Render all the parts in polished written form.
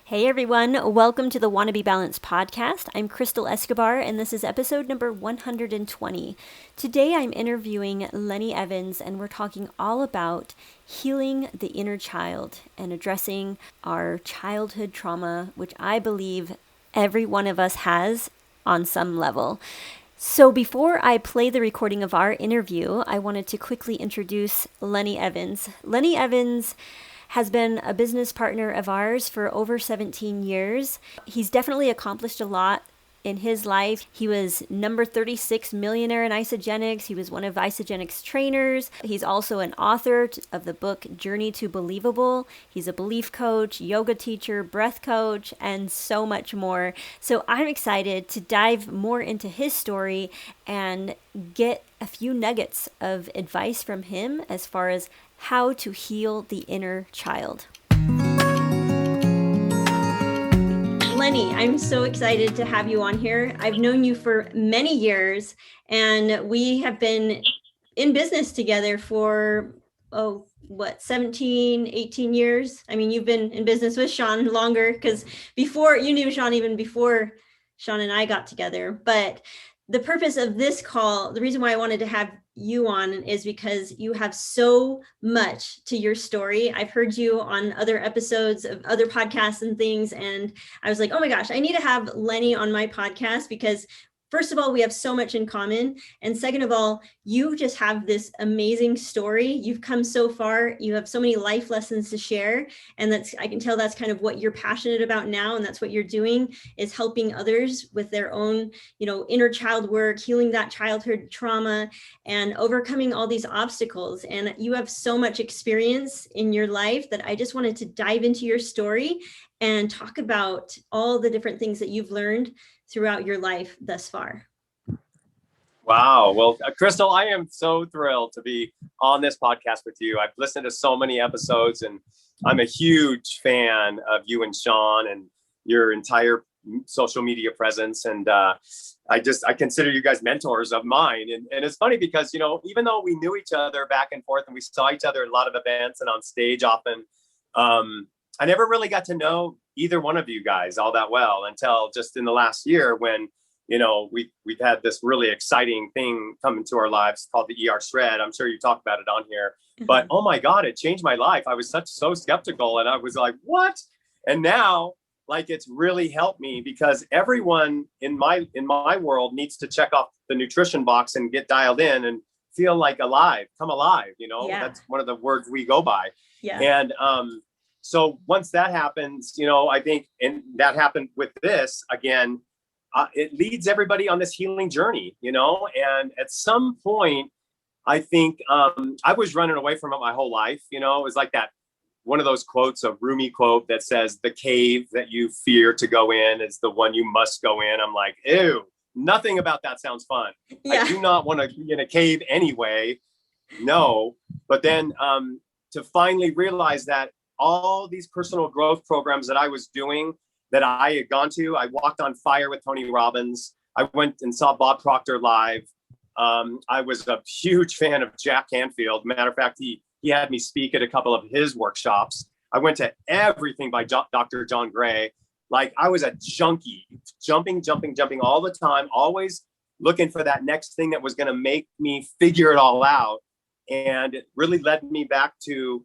Hey everyone, welcome to the Wannabe Balance podcast. I'm Crystal Escobar and this is episode number 120. Today I'm interviewing Lenny Evans and we're talking all about healing the inner child and addressing our childhood trauma, which I believe every one of us has on some level. So before I play the recording of our interview, I wanted to quickly introduce Lenny Evans. Lenny Evans has been a business partner of ours for over 17 years. He's definitely accomplished a lot in his life. He was number 36 millionaire in Isagenix. He was one of Isagenix trainers. He's also an author of the book Journey to Believable. He's a belief coach, yoga teacher, breath coach, and so much more. So I'm excited to dive more into his story and get a few nuggets of advice from him as far as how to heal the inner child. Lenny, I'm so excited to have you on here. I've known you for many years and we have been in business together for, 17, 18 years. I mean, you've been in business with Sean longer because before you knew Sean, even before Sean and I got together. But the purpose of this call, the reason why I wanted to have you on is because you have so much to your story. I've heard you on other episodes of other podcasts and things, and I was like, oh my gosh, I need to have Lenny on my podcast because first of all, we have so much in common. And second of all, you just have this amazing story. You've come so far. You have so many life lessons to share. And I can tell that's kind of what you're passionate about now. And that's what you're doing is helping others with their own, inner child work, healing that childhood trauma and overcoming all these obstacles. And you have so much experience in your life that I just wanted to dive into your story and talk about all the different things that you've learned throughout your life thus far. Wow. Well, Crystal, I am so thrilled to be on this podcast with you. I've listened to so many episodes and I'm a huge fan of you and Sean and your entire social media presence. And I consider you guys mentors of mine. And it's funny because, even though we knew each other back and forth and we saw each other at a lot of events and on stage often, I never really got to know either one of you guys all that well until just in the last year when, we've had this really exciting thing come into our lives called the ER shred. I'm sure you talked about it on here, but oh my God, it changed my life. I was so skeptical and I was like, what? And now it's really helped me because everyone in my world needs to check off the nutrition box and get dialed in and feel like come alive. That's one of the words we go by. Yeah. And, so once that happens, I think, and that happened with this again, it leads everybody on this healing journey, and at some point, I think I was running away from it my whole life. It was like that one of those quotes, a Rumi quote that says, the cave that you fear to go in is the one you must go in. I'm like, ew, nothing about that sounds fun. Yeah. I do not want to be in a cave anyway. No. But then to finally realize that all these personal growth programs that I was doing, that I had gone to, I walked on fire with Tony Robbins. I went and saw Bob Proctor live. I was a huge fan of Jack Canfield. Matter of fact, he had me speak at a couple of his workshops. I went to everything by Dr. John Gray. I was a junkie, jumping all the time, always looking for that next thing that was going to make me figure it all out. And it really led me back to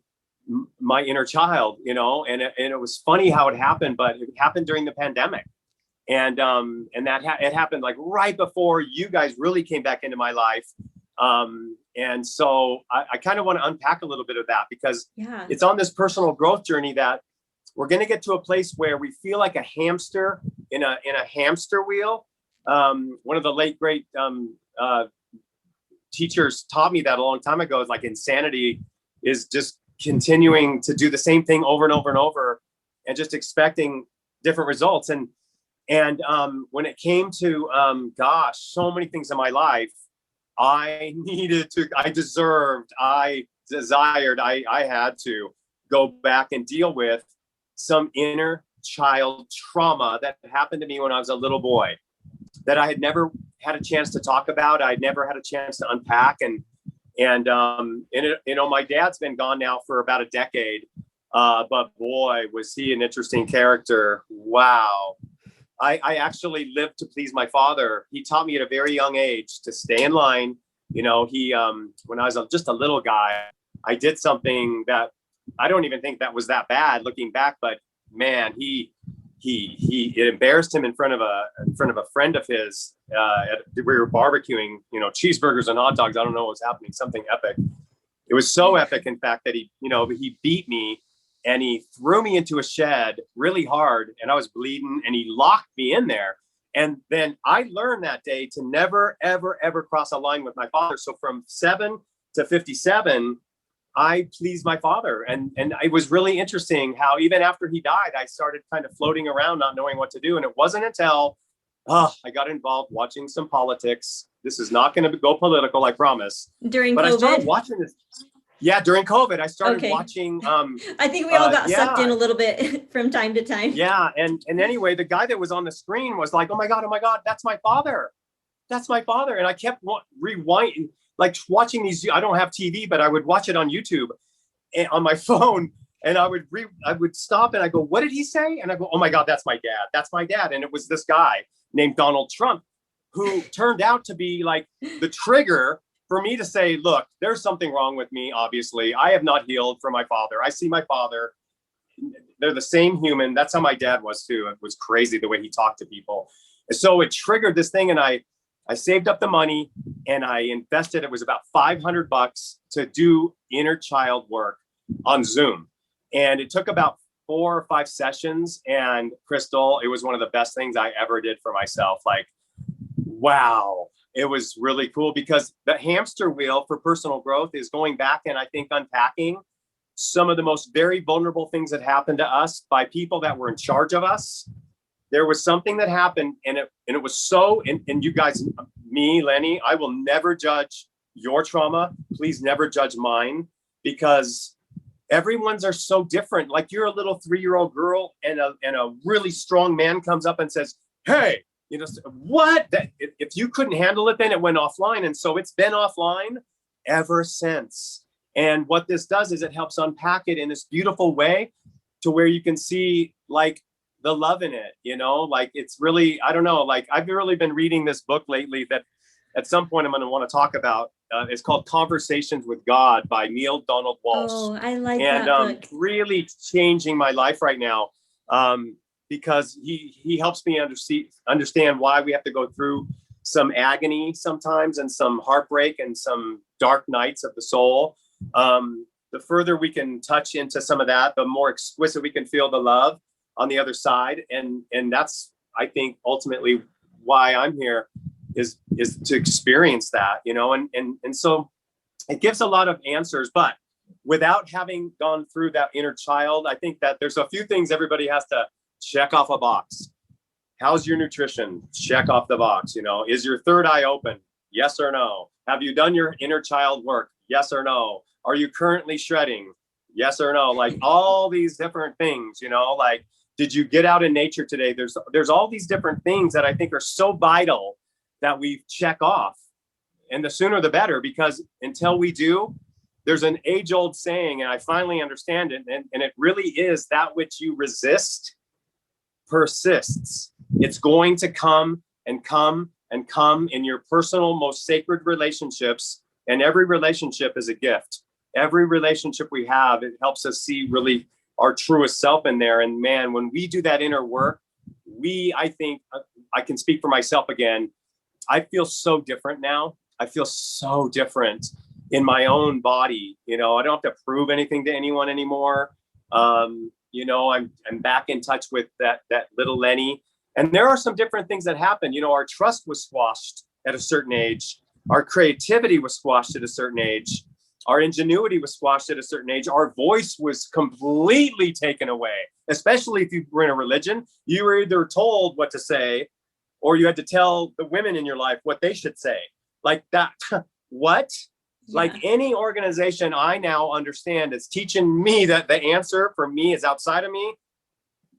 my inner child, and it was funny how it happened, but it happened during the pandemic. And it happened right before you guys really came back into my life. And so I kind of want to unpack a little bit of that because it's on this personal growth journey that we're going to get to a place where we feel like a hamster in a hamster wheel. One of the late great teachers taught me that a long time ago. Is insanity is just continuing to do the same thing over and over and over and just expecting different results. And when it came to, so many things in my life, I desired, I had to go back and deal with some inner child trauma that happened to me when I was a little boy that I had never had a chance to talk about. I'd never had a chance to unpack. And my dad's been gone now for about a decade. But boy, was he an interesting character. Wow. I actually lived to please my father. He taught me at a very young age to stay in line. When I was just a little guy, I did something that I don't even think that was that bad looking back, but man, it embarrassed him in front of a friend of his. We were barbecuing, cheeseburgers and hot dogs. I don't know what was happening, something epic. It was so epic, in fact, that he beat me and he threw me into a shed really hard, and I was bleeding, and he locked me in there. And then I learned that day to never, ever, ever cross a line with my father. So from 7 to 57, I pleased my father. And it was really interesting how even after he died, I started kind of floating around, not knowing what to do. And it wasn't until I got involved watching some politics. This is not going to go political, I promise. During but COVID? I started watching this. Yeah, during COVID, I started watching. I think we all got sucked in a little bit from time to time. Yeah, and anyway, the guy that was on the screen was like, oh my God, that's my father. That's my father. And I kept rewinding, like watching these. I don't have TV, but I would watch it on YouTube and on my phone. And I would stop and I go, what did he say? And I go, oh my God, that's my dad. That's my dad. And it was this guy named Donald Trump, who turned out to be like the trigger for me to say, look, there's something wrong with me. Obviously, I have not healed from my father. I see my father. They're the same human. That's how my dad was too. It was crazy the way he talked to people. And so it triggered this thing. And I saved up the money and I invested. It was about $500 to do inner child work on Zoom. And it took about 4 or 5 sessions. And Crystal, it was one of the best things I ever did for myself. Like, wow. It was really cool because the hamster wheel for personal growth is going back and I think unpacking some of the most very vulnerable things that happened to us by people that were in charge of us. There was something that happened and it was so, and you guys, me, Lenny, I will never judge your trauma. Please never judge mine, because everyone's are so different. Like you're a little 3-year-old girl and a really strong man comes up and says, hey, what? If you couldn't handle it, then it went offline. And so it's been offline ever since. And what this does is it helps unpack it in this beautiful way to where you can see like the love in it, like it's really, I don't know, like I've really been reading this book lately that at some point I'm going to want to talk about. It's called Conversations with God by Neil Donald Walsh. Oh, I like that book. Really changing my life right now. Because he helps me understand why we have to go through some agony sometimes and some heartbreak and some dark nights of the soul. The further we can touch into some of that, the more exquisite we can feel the love on the other side. And that's, I think, ultimately why I'm here is to experience that, and so it gives a lot of answers, but without having gone through that inner child, I think that there's a few things everybody has to check off a box. How's your nutrition? Check off the box. Is your third eye open? Yes or no? Have you done your inner child work? Yes or no? Are you currently shredding? Yes or no? Like all these different things, like, did you get out in nature today? There's all these different things that I think are so vital that we check off, and the sooner the better, because until we do, there's an age-old saying, and I finally understand it. And it really is, that which you resist persists. It's going to come and come and come in your personal, most sacred relationships. And every relationship is a gift. Every relationship we have, it helps us see really our truest self in there. And man, when we do that inner work, I think I can speak for myself again. I feel so different now. I feel so different in my own body. I don't have to prove anything to anyone anymore. I'm back in touch with that little Lenny. And there are some different things that happen. Our trust was squashed at a certain age. Our creativity was squashed at a certain age. Our ingenuity was squashed at a certain age. Our voice was completely taken away, especially if you were in a religion. You were either told what to say, or you had to tell the women in your life what they should say. Like that. What? Yeah. Like any organization I now understand is teaching me that the answer for me is outside of me.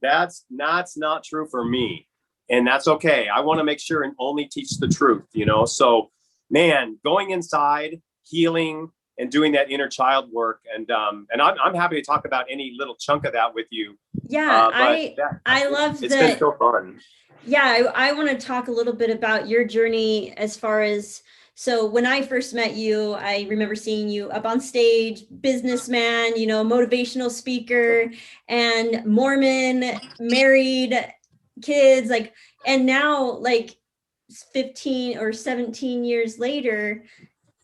That's not true for me. And that's okay. I want to make sure and only teach the truth, So, man, going inside, healing, and doing that inner child work. And I'm happy to talk about any little chunk of that with you. Yeah, I love it's that. Been so fun. Yeah, I want to talk a little bit about your journey as far as, so when I first met you, I remember seeing you up on stage, businessman, motivational speaker, and Mormon, married, kids, like, and now like 15 or 17 years later,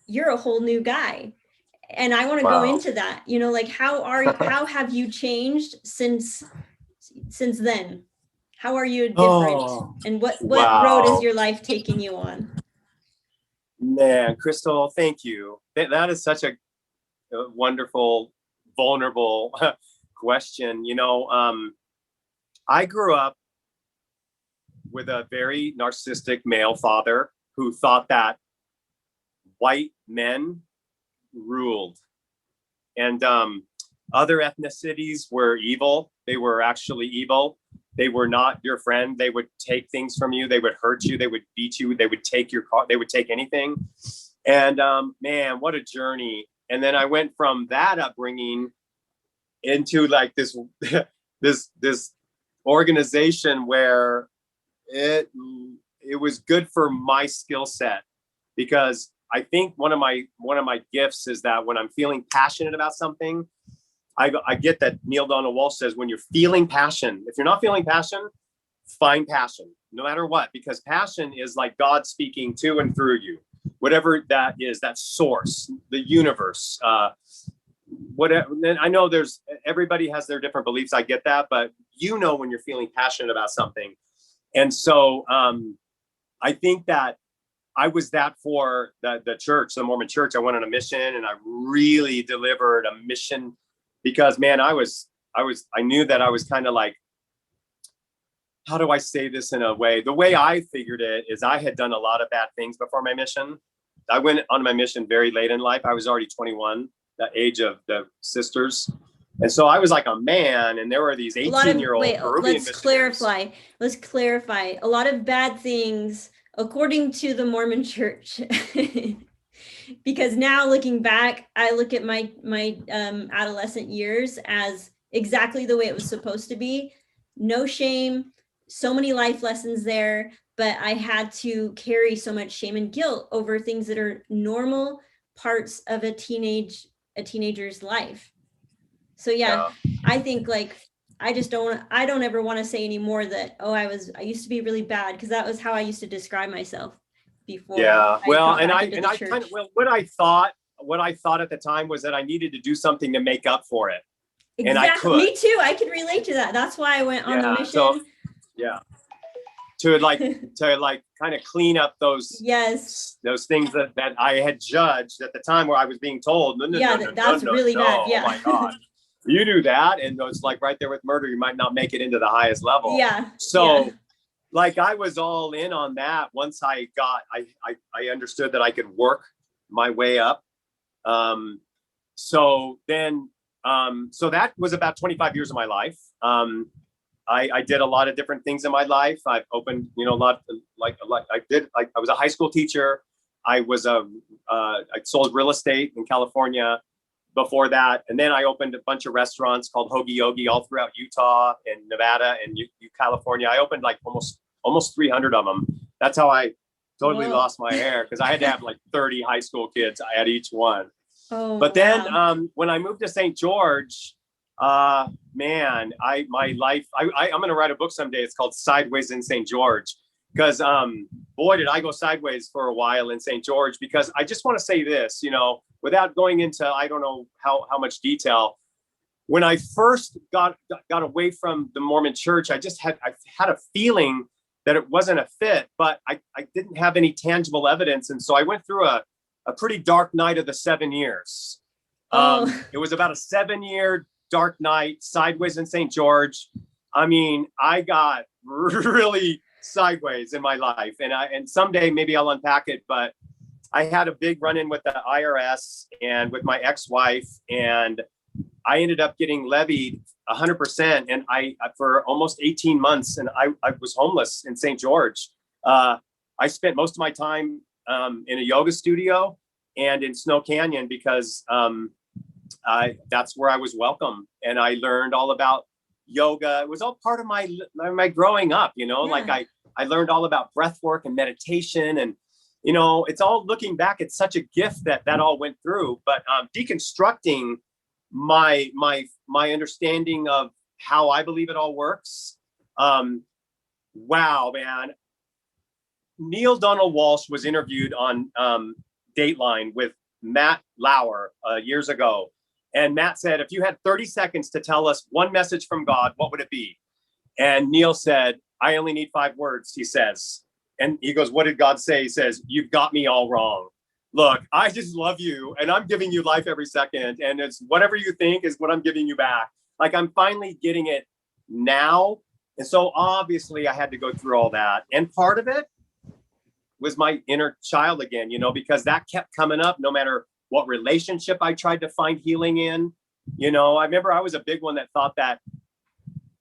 you're a whole new guy. And I want to go into that, like how have you changed since then? How are you different? And what road is your life taking you on? Man, Crystal, thank you. That is such a wonderful, vulnerable question. I grew up with a very narcissistic male father who thought that white men ruled, and other ethnicities were evil. They were actually evil. They were not your friend. They would take things from you. They would hurt you. They would beat you. They would take your car. They would take anything. And man, what a journey. And then I went from that upbringing into like this this organization where it was good for my skill set, because I think one of my gifts is that when I'm feeling passionate about something, I get that Neil Donald Walsh says, when you're feeling passion, if you're not feeling passion, find passion, no matter what, because passion is like God speaking to and through you, whatever that is, that source, the universe, whatever. And I know everybody has their different beliefs. I get that, but when you're feeling passionate about something. And so I think that I was that for the church, the Mormon church. I went on a mission, and I really delivered a mission, because man, I knew that I was kind of like, how do I say this in a way? The way I figured it is I had done a lot of bad things before my mission. I went on my mission very late in life. I was already 21, the age of the sisters. And so I was like a man, and there were these 18-year-old Peruvian missionaries. Let's clarify. A lot of bad things, according to the Mormon church. Because now looking back, I look at my adolescent years as exactly the way it was supposed to be. No shame, so many life lessons there, but I had to carry so much shame and guilt over things that are normal parts of a teenager's life. So yeah, I think like I don't ever want to say anymore that, I used to be really bad, because that was how I used to describe myself before. Yeah, well, and I kind of, what I thought at the time was that I needed to do something to make up for it. Exactly. And I could. Me too. I could relate to that. That's why I went on the mission. So, to kind of clean up those those things that I had judged at the time, where I was being told, that's really bad. Yeah. Oh my God. You do that, and it's like right there with murder, you might not make it into the highest level. Yeah. So like I was all in on that once I understood that I could work my way up. So that was about 25 years of my life. I did a lot of different things in my life. I've opened, a lot, I was a high school teacher. I sold real estate in California before that. And then I opened a bunch of restaurants called Hoagie Yogi all throughout Utah and Nevada and California. I opened like almost 300 of them. That's how I totally lost my hair, because I had to have like 30 high school kids at each one. But then when I moved to St. George, man, I'm going to write a book someday. It's called Sideways in St. George, because boy, did I go sideways for a while in St. George. Because I just want to say this, without going into, I don't know how much detail. When I first got away from the Mormon church, I had a feeling that it wasn't a fit, but I didn't have any tangible evidence. And so I went through a pretty dark night of the 7 years. It was about a 7-year dark night, sideways in St. George. I mean, I got really sideways in my life, and someday maybe I'll unpack it, but I had a big run-in with the IRS and with my ex-wife, and I ended up getting levied 100%. And for almost 18 months, and I was homeless in St. George. I spent most of my time in a yoga studio, and in Snow Canyon, because that's where I was welcome. And I learned all about yoga. It was all part of my growing up, like I learned all about breath work and meditation. And, it's all, looking back, it's such a gift that all went through. But deconstructing my understanding of how I believe it all works. Wow, man. Neil Donald Walsh was interviewed on Dateline with Matt Lauer years ago. And Matt said, if you had 30 seconds to tell us one message from God, what would it be? And Neil said, I only need 5 words, he says. And he goes, what did God say? He says, you've got me all wrong. Look, I just love you, and I'm giving you life every second. And it's whatever you think is what I'm giving you back. Like, I'm finally getting it now. And so obviously I had to go through all that. And part of it was my inner child again, because that kept coming up no matter what relationship I tried to find healing in. I remember I was a big one that thought that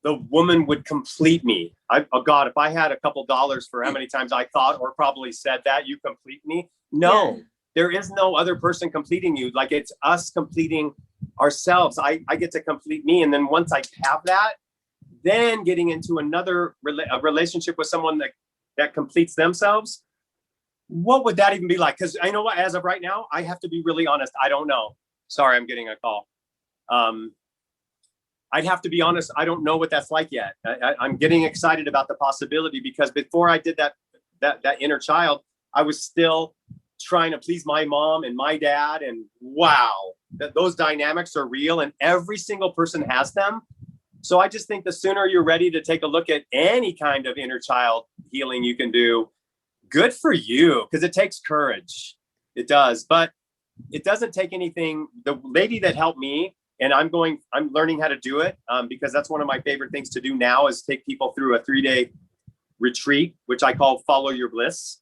the woman would complete me. Oh God, if I had a couple dollars for how many times I thought or probably said that, you complete me. No, There is no other person completing you. Like, it's us completing ourselves. I get to complete me. And then once I have that, then getting into another relationship with someone that completes themselves. What would that even be like? Because I know what, as of right now, I have to be really honest. I don't know. Sorry, I'm getting a call. I'd have to be honest. I don't know what that's like yet. I'm getting excited about the possibility, because before I did that inner child, I was still trying to please my mom and my dad. And wow, those dynamics are real, and every single person has them. So I just think the sooner you're ready to take a look at any kind of inner child healing you can do, good for you, because it takes courage. It does, but it doesn't take anything. The lady that helped me, and I'm learning how to do it, because that's one of my favorite things to do now, is take people through a 3-day retreat, which I call Follow Your Bliss.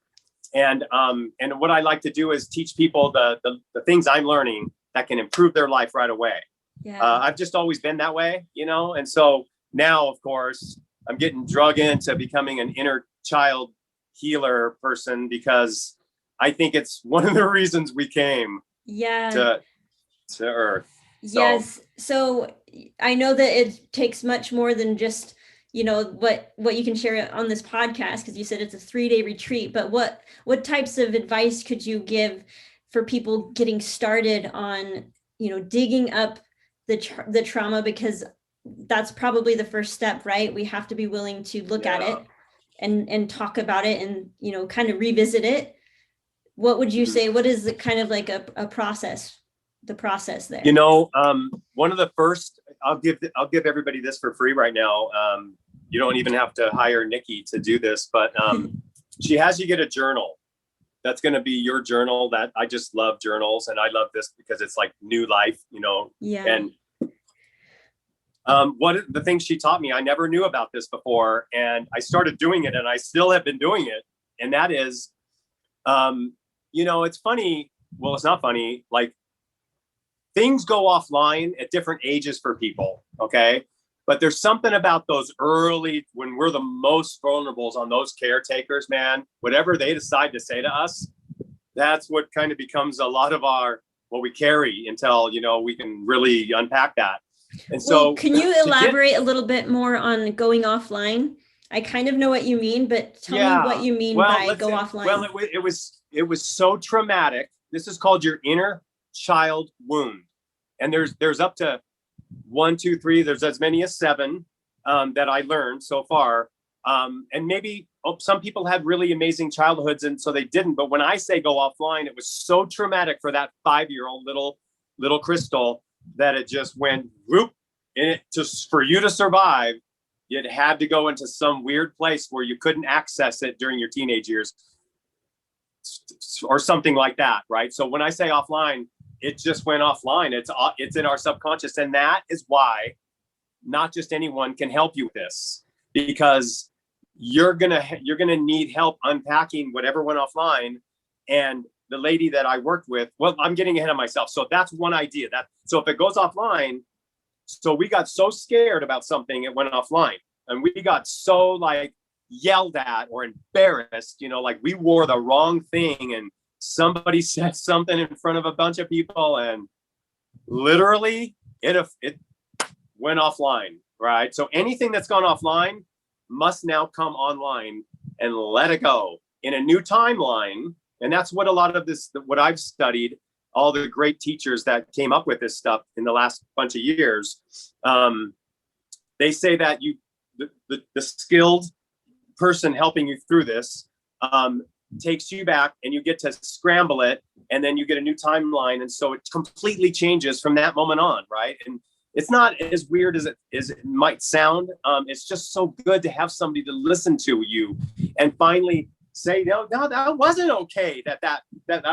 And what I like to do is teach people the things I'm learning that can improve their life right away. Yeah. I've just always been that way, and so now, of course, I'm getting drug into becoming an inner child healer person, because I think it's one of the reasons we came to Earth. Yes. So I know that it takes much more than just, what you can share on this podcast, because you said it's a 3-day retreat, but what types of advice could you give for people getting started on, digging up the trauma, because that's probably the first step, right? We have to be willing to look at it and talk about it and, kind of revisit it. What would you say? What is the kind of like a process? The process there. One of the first, I'll give everybody this for free right now. You don't even have to hire Nikki to do this, but she has you get a journal. That's going to be your journal. That I just love journals, and I love this because it's like new life, Yeah. And what the things she taught me, I never knew about this before, and I started doing it, and I still have been doing it. And that is, it's funny. Well, it's not funny. Like, things go offline at different ages for people. Okay. But there's something about those early, when we're the most vulnerable on those caretakers, man, whatever they decide to say to us, that's what kind of becomes a lot of what we carry until, we can really unpack that. And so can you elaborate a little bit more on going offline? I kind of know what you mean, but tell me what you mean by go offline. Well, it was so traumatic. This is called your inner child wound. And there's up to 1, 2, 3, there's as many as 7 that I learned so far. And maybe some people had really amazing childhoods, and so they didn't. But when I say go offline, it was so traumatic for that 5-year-old little Crystal that it just went whoop. And it just, for you to survive, you had to go into some weird place where you couldn't access it during your teenage years or something like that, right? So when I say offline, it just went offline. It's in our subconscious. And that is why not just anyone can help you with this, because you're going to need help unpacking whatever went offline. And the lady that I worked with, well, I'm getting ahead of myself. So that's one idea. So if it goes offline, so we got so scared about something, it went offline, and we got so yelled at or embarrassed, like we wore the wrong thing and somebody said something in front of a bunch of people, and literally it went offline, right? So anything that's gone offline must now come online and let it go in a new timeline. And that's what a lot of this, what I've studied, all the great teachers that came up with this stuff in the last bunch of years, they say that the skilled person helping you through this takes you back, and you get to scramble it, and then you get a new timeline, and so it completely changes from that moment on, right? And it's not as weird as it might sound. It's just so good to have somebody to listen to you and finally say, no, that wasn't okay. That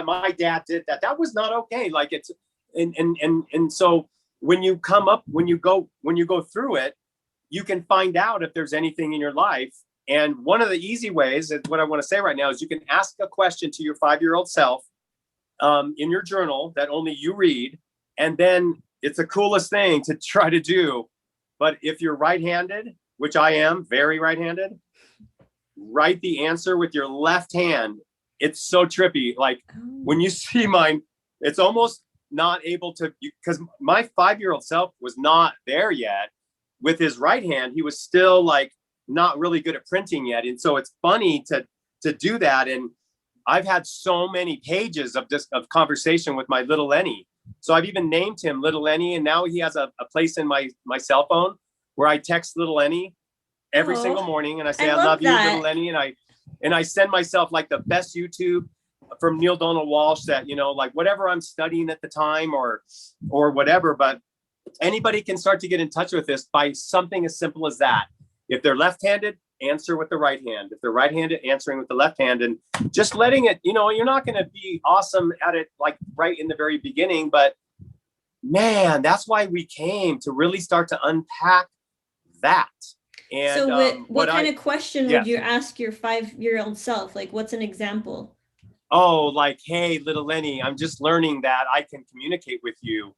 my dad did that. That was not okay. Like it's, and so when you go through it, you can find out if there's anything in your life. And one of the easy ways, is what I want to say right now, is you can ask a question to your 5-year-old self in your journal that only you read, and then it's the coolest thing to try to do. But if you're right-handed, which I am, very right-handed, write the answer with your left hand. It's so trippy. Like when you see mine, it's almost not able to, because my 5-year-old self was not there yet. With his right hand, he was still like not really good at printing yet. And so it's funny to do that. And I've had so many pages of conversation with my little Lenny. So I've even named him Little Lenny, and now he has a place in my cell phone where I text Little Lenny every single morning, and I say, I love you, Little Lenny, and I send myself like the best YouTube from Neil Donald Walsh that, like whatever I'm studying at the time or whatever. But anybody can start to get in touch with this by something as simple as that. If they're left-handed, answer with the right hand. If they're right-handed, answering with the left hand, and just letting it, you're not going to be awesome at it like right in the very beginning, but man, that's why we came to really start to unpack that. And so what kind of question would you ask your 5-year-old self? Like, what's an example? Oh, like, hey, little Lenny, I'm just learning that I can communicate with you.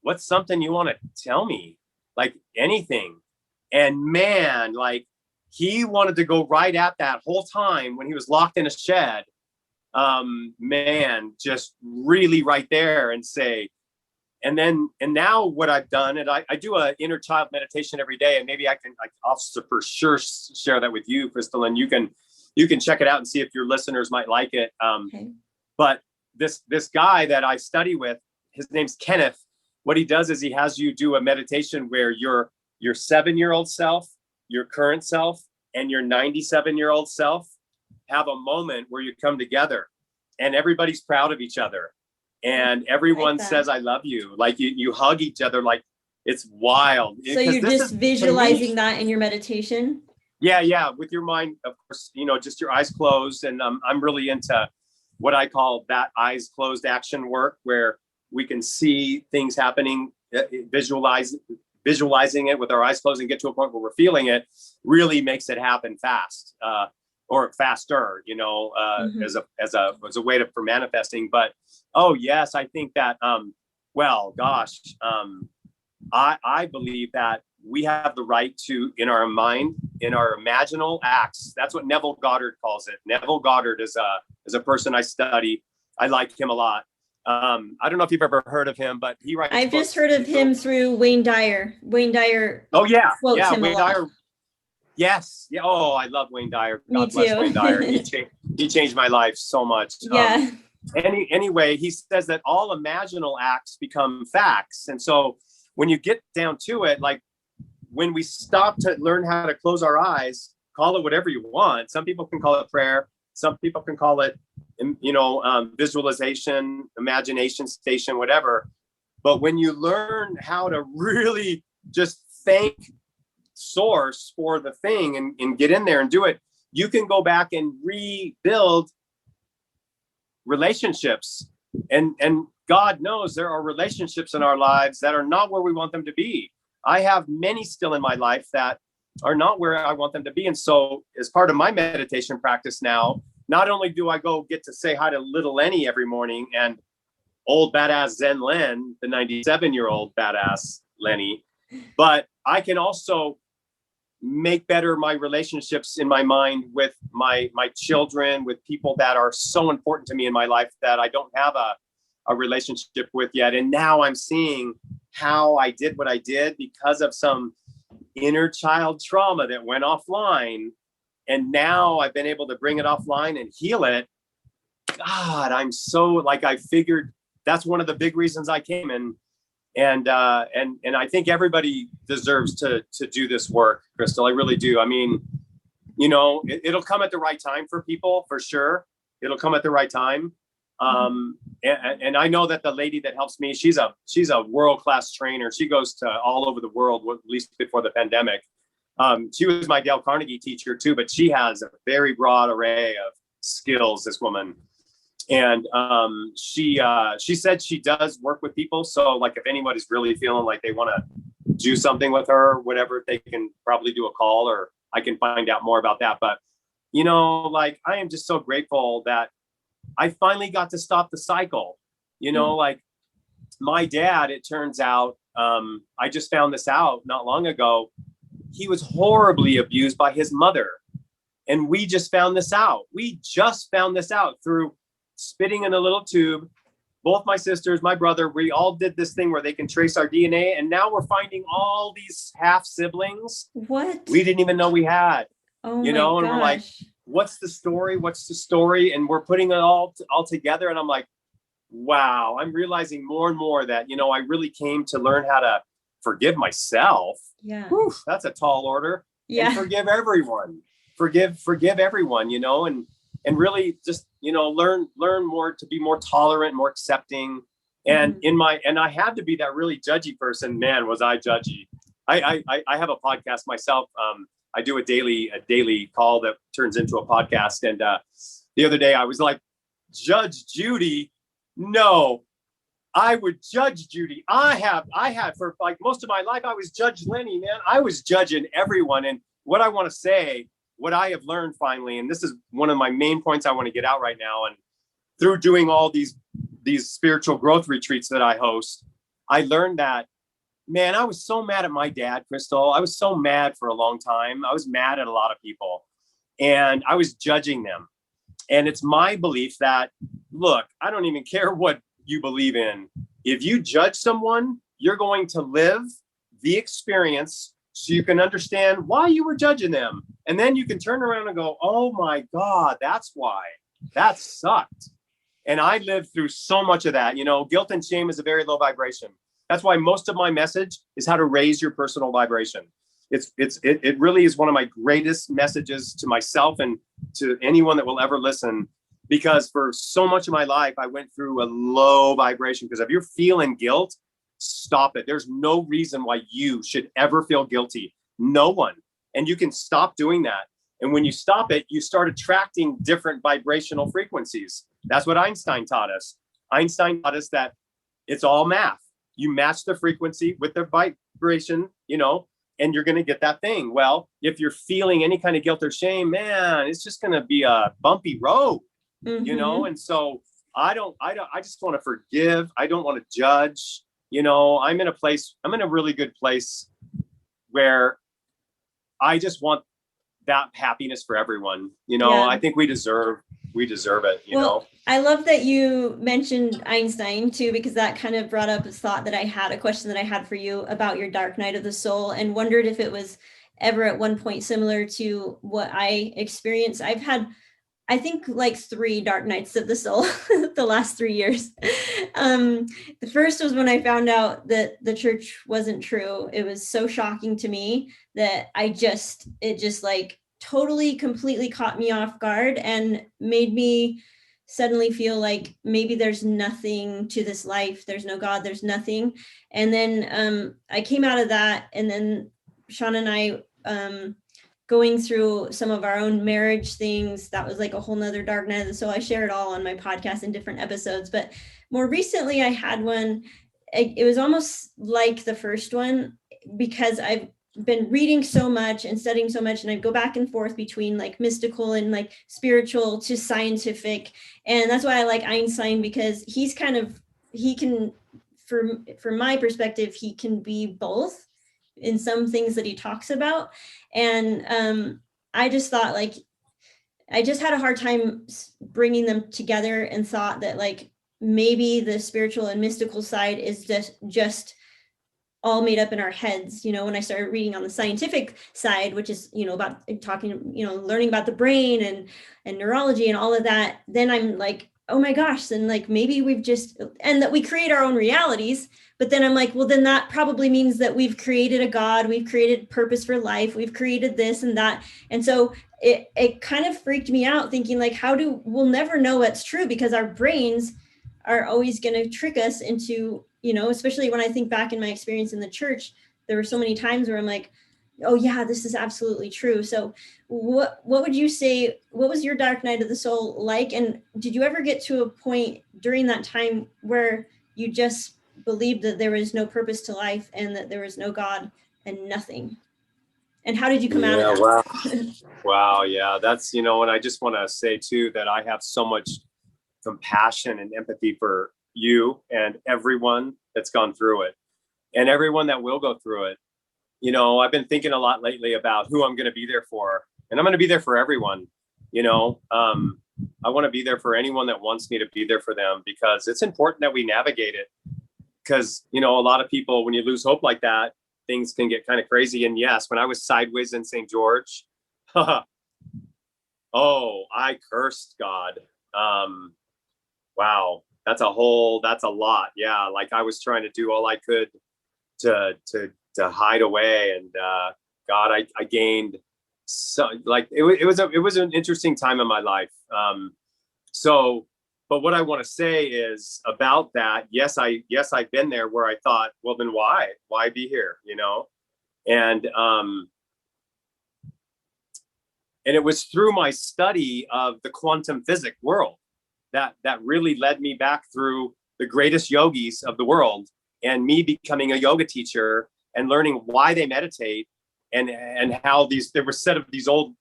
What's something you want to tell me? Like anything. And man, like he wanted to go right at that whole time when he was locked in a shed. Man, just really right there and say, and now what I've done, and I do a inner child meditation every day, and maybe I'll for sure share that with you, Crystal, and you can check it out and see if your listeners might like it. Okay. But this guy that I study with, his name's Kenneth. What he does is he has you do a meditation where your 7-year-old self, your current self, and your 97-year-old self have a moment where you come together, and everybody's proud of each other. And everyone says, I love you. Like you hug each other. Like it's wild. So you're just visualizing that in your meditation? Yeah. With your mind, of course, just your eyes closed. And I'm really into what I call that eyes closed action work, where we can see things happening, visualizing it with our eyes closed and get to a point where we're feeling it really makes it happen fast. Or faster, as a way for manifesting. But oh yes, I think that I believe that we have the right to, in our mind, in our imaginal acts. That's what Neville Goddard calls it. Neville Goddard is a person I study. I like him a lot. I don't know if you've ever heard of him, but he writes. I've just heard of him through Wayne Dyer. Wayne Dyer. Oh yeah, quotes him Wayne a lot. Dyer. Yes. Yeah. Oh, I love Wayne Dyer. God bless Wayne Dyer. He changed my life so much. Yeah. Anyway, he says that all imaginal acts become facts. And so when you get down to it, like when we stop to learn how to close our eyes, call it whatever you want. Some people can call it prayer. Some people can call it, visualization, imagination station, whatever. But when you learn how to really just thank source for the thing and get in there and do it, you can go back and rebuild relationships. And God knows there are relationships in our lives that are not where we want them to be. I have many still in my life that are not where I want them to be. And so as part of my meditation practice now, not only do I go get to say hi to little Lenny every morning and old badass Zen Len, the 97-year-old badass Lenny, but I can also make better my relationships in my mind with my children, with people that are so important to me in my life that I don't have a relationship with yet. And now I'm seeing how I did what I did because of some inner child trauma that went offline. And now I've been able to bring it offline and heal it. God, I'm so, like, I figured that's one of the big reasons I came in. And I think everybody deserves to do this work, Crystal. I really do. I mean, it'll come at the right time for people, for sure. It'll come at the right time. And I know that the lady that helps me, she's a world-class trainer. She goes to all over the world, at least before the pandemic. She was my Dale Carnegie teacher too, but she has a very broad array of skills, this woman. And she said she does work with people. So, like, if anybody's really feeling like they want to do something with her, or whatever, they can probably do a call, or I can find out more about that. But, like, I am just so grateful that I finally got to stop the cycle. Like, my dad, it turns out, I just found this out not long ago. He was horribly abused by his mother. And we just found this out. Through spitting in a little tube. Both my sisters, my brother, we all did this thing where they can trace our DNA. And now we're finding all these half siblings. What? We didn't even know we had. Oh, and we're like, what's the story? And we're putting it all together. And I'm like, wow, I'm realizing more and more that, I really came to learn how to forgive myself. Yeah. Whew, that's a tall order. Yeah. And forgive everyone. Forgive everyone, and really just, learn more, to be more tolerant, more accepting. And I had to be that really judgy person. Man, was I judgy. I have a podcast myself. I do a daily call that turns into a podcast. And the other day I was like, Judge Judy? No, I would judge Judy. I had for like most of my life, I was Judge Lenny, man. I was judging everyone. And what I want to say, what I have learned finally, and this is one of my main points I want to get out right now. And through doing all these spiritual growth retreats that I host, I learned that, man, I was so mad at my dad, Crystal. I was so mad for a long time. I was mad at a lot of people, and I was judging them. And it's my belief that, look, I don't even care what you believe in. If you judge someone, you're going to live the experience so you can understand why you were judging them. And then you can turn around and go, oh my God, that's why. That sucked. And I lived through so much of that. Guilt and shame is a very low vibration. That's why most of my message is how to raise your personal vibration. It really is one of my greatest messages to myself and to anyone that will ever listen, because for so much of my life, I went through a low vibration. Because if you're feeling guilt, stop it. There's no reason why you should ever feel guilty. No one. And you can stop doing that. And when you stop it, you start attracting different vibrational frequencies. That's what Einstein taught us. Einstein taught us that it's all math. You match the frequency with the vibration, and you're going to get that thing. Well, if you're feeling any kind of guilt or shame, man, it's just going to be a bumpy road, And so I just want to forgive. I don't want to judge. I'm in a really good place where I just want that happiness for everyone. I think we deserve it, Well, I love that you mentioned Einstein too, because that kind of brought up a question that I had for you about your dark night of the soul, and wondered if it was ever at one point similar to what I experienced. I've had, I think, like 3 dark nights of the soul the last 3 years. The first was when I found out that the church wasn't true. It was so shocking to me that it just like totally, completely caught me off guard and made me suddenly feel like maybe there's nothing to this life. There's no God, there's nothing. And then I came out of that, and then Sean and I, going through some of our own marriage things, that was like a whole nother dark night of the soul. I share it all on my podcast in different episodes, but more recently I had one. It was almost like the first one, because I've been reading so much and studying so much, and I go back and forth between like mystical and like spiritual to scientific. And that's why I like Einstein, because he can, from my perspective, he can be both. in some things that he talks about. And I just thought, like, I just had a hard time bringing them together, and thought that, like, maybe the spiritual and mystical side is just all made up in our heads. When I started reading on the scientific side, which is, about talking, learning about the brain and neurology and all of that, then I'm like, oh my gosh, then, like, maybe and that we create our own realities. But then I'm like, well, then that probably means that we've created a God, we've created purpose for life, we've created this and that. And so it kind of freaked me out, thinking, like, we'll never know what's true, because our brains are always going to trick us into, especially when I think back in my experience in the church, there were so many times where I'm like, oh yeah, this is absolutely true. So what would you say, what was your dark night of the soul like? And did you ever get to a point during that time where you just believed that there was no purpose to life, and that there was no God and nothing? And how did you come out of that? Wow. Wow. Yeah. That's, and I just want to say too, that I have so much compassion and empathy for you and everyone that's gone through it, and everyone that will go through it. I've been thinking a lot lately about who I'm going to be there for, and I'm going to be there for everyone. I want to be there for anyone that wants me to be there for them, because it's important that we navigate it. Because, a lot of people, when you lose hope like that, things can get kind of crazy. And yes, when I was sideways in St. George, I cursed God. Wow. That's a lot. Yeah. Like, I was trying to do all I could to hide away. And, God, I gained it was an interesting time in my life. But what I want to say is about that. Yes, I've been there where I thought, well, then why be here? And it was through my study of the quantum physics world that really led me back through the greatest yogis of the world, and me becoming a yoga teacher and learning why they meditate, and how there were set of these old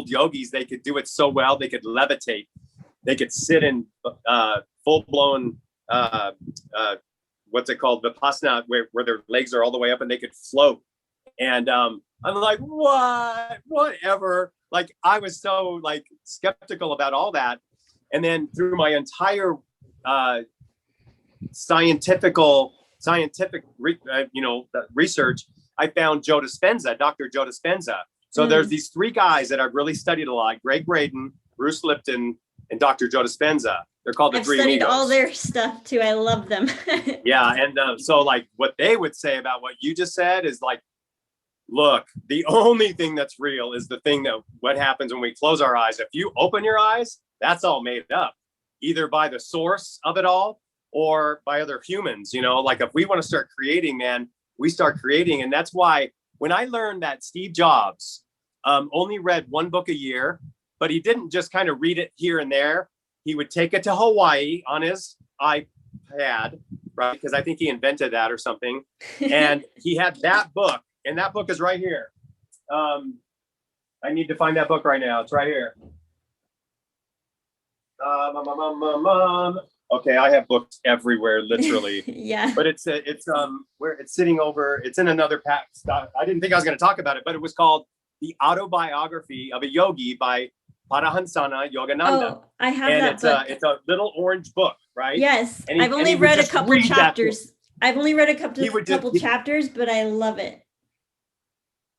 yogis. They could do it so well. They could levitate. They could sit in full-blown, what's it called, vipassana, where their legs are all the way up, and they could float. And I'm like, what? Whatever. Like, I was so, like, skeptical about all that. And then through my entire scientific research, I found Dr. Joe Dispenza. So there's these three guys that I've really studied a lot: Greg Braden, Bruce Lipton, and Dr. Joe Dispenza. They're called the Three Amigos. I've studied all their stuff too. I love them. Yeah. And so, like, what they would say about what you just said is, like, look, the only thing that's real is the thing what happens when we close our eyes. If you open your eyes, that's all made up, either by the source of it all or by other humans. Like, if we want to start creating, man, we start creating. And that's why when I learned that Steve Jobs only read one book a year, but he didn't just kind of read it here and there. He would take it to Hawaii on his iPad, right? Because I think he invented that or something. And he had that book, and that book is right here. I need to find that book right now. It's right here. Okay, I have books everywhere, literally. Yeah. But it's where it's sitting over. It's in another pack. I didn't think I was going to talk about it, but it was called The Autobiography of a Yogi by Paramahansa Yogananda. Oh, I have that book. It's a little orange book, right? Yes. I've only read a couple chapters. I've only read a couple chapters, but I love it.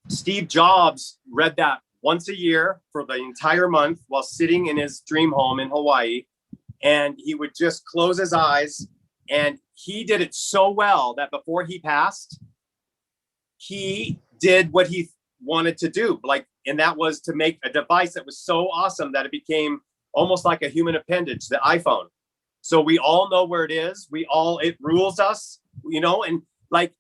Steve Jobs read that once a year for the entire month while sitting in his dream home in Hawaii. And he would just close his eyes, and he did it so well that before he passed, he did what he wanted to do. And that was to make a device that was so awesome that it became almost like a human appendage, the iPhone. So we all know where it is. It rules us, and the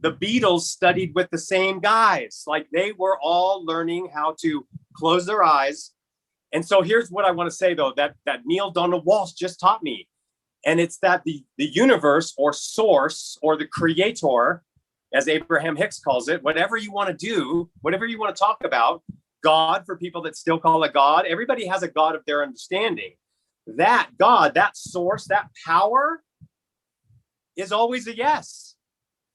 Beatles studied with the same guys. Like, they were all learning how to close their eyes. And so here's what I want to say, though, that Neil Donald Walsh just taught me. And it's that the universe, or source, or the creator, as Abraham Hicks calls it, whatever you want to do, whatever you want to talk about, God, for people that still call it God, everybody has a God of their understanding. That God, that source, that power is always a yes.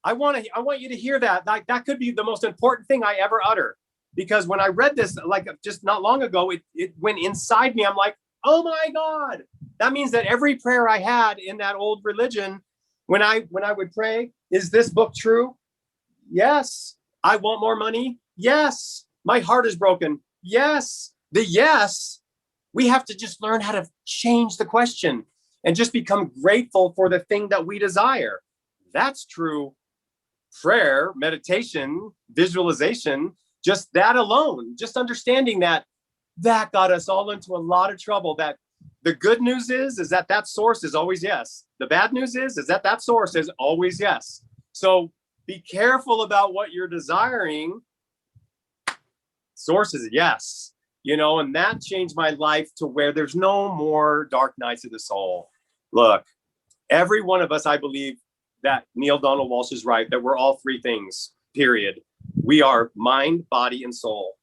I want you to hear that. That could be the most important thing I ever utter. Because when I read this, like just not long ago, it went inside me. I'm like, oh my God. That means that every prayer I had in that old religion, when I would pray, is this book true? Yes. I want more money. Yes. My heart is broken. Yes. The yes. We have to just learn how to change the question and just become grateful for the thing that we desire. That's true prayer, meditation, visualization, just that alone, just understanding that got us all into a lot of trouble. That the good news is that source is always yes. The bad news is that source is always yes. So be careful about what you're desiring. Source is yes, and that changed my life to where there's no more dark nights of the soul. Look, every one of us, I believe that Neil Donald Walsh is right, that we're all three things, period. We are mind, body, and soul.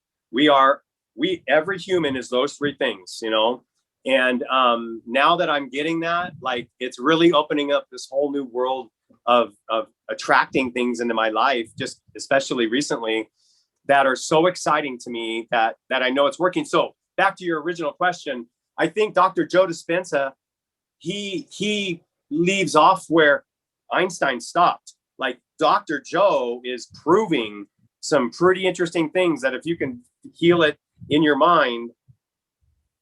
Every human is those three things, And now that I'm getting that, like, it's really opening up this whole new world of attracting things into my life, just especially recently, that are so exciting to me that I know it's working. So back to your original question, I think Dr. Joe Dispenza, he leaves off where Einstein stopped. Like, Dr. Joe is proving some pretty interesting things that if you can heal it in your mind,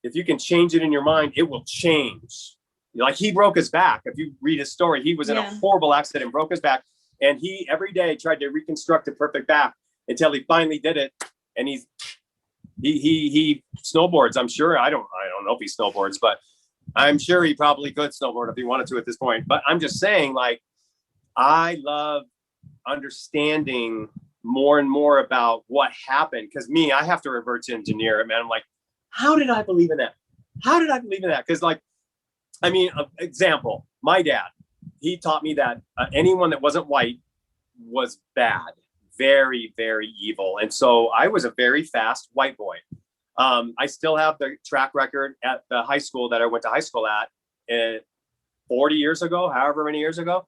if you can change it in your mind, it will change. Like, he broke his back. If you read his story, he was in a horrible accident, broke his back, and he every day tried to reconstruct a perfect back until he finally did it. And he snowboards. I'm sure. I don't know if he snowboards, but I'm sure he probably could snowboard if he wanted to at this point. But I'm just saying, like, I love understanding more and more about what happened. Because I have to reverse engineer it, man. I'm like, how did I believe in that? How did I believe in that? Because, like, example, my dad, he taught me that anyone that wasn't white was bad, very, very evil. And so I was a very fast white boy. I still have the track record at the high school that I went to high school at 40 years ago, however many years ago.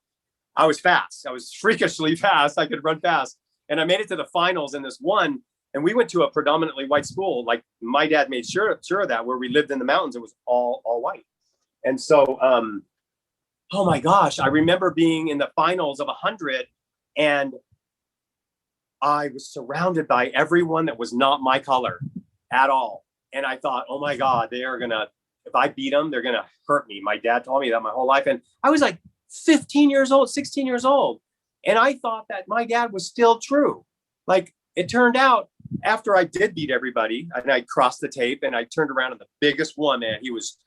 I was fast. I was freakishly fast. I could run fast. And I made it to the finals in this one. And we went to a predominantly white school. Like, my dad made sure of that. Where we lived in the mountains, it was all white. And so, oh my gosh, I remember being in the finals of 100, and I was surrounded by everyone that was not my color at all. And I thought, oh my God, if I beat them, they're going to hurt me. My dad told me that my whole life. And I was like 15 years old, 16 years old. And I thought that my dad was still true. Like, it turned out, after I did beat everybody, and I crossed the tape, and I turned around, and the biggest one, man, he was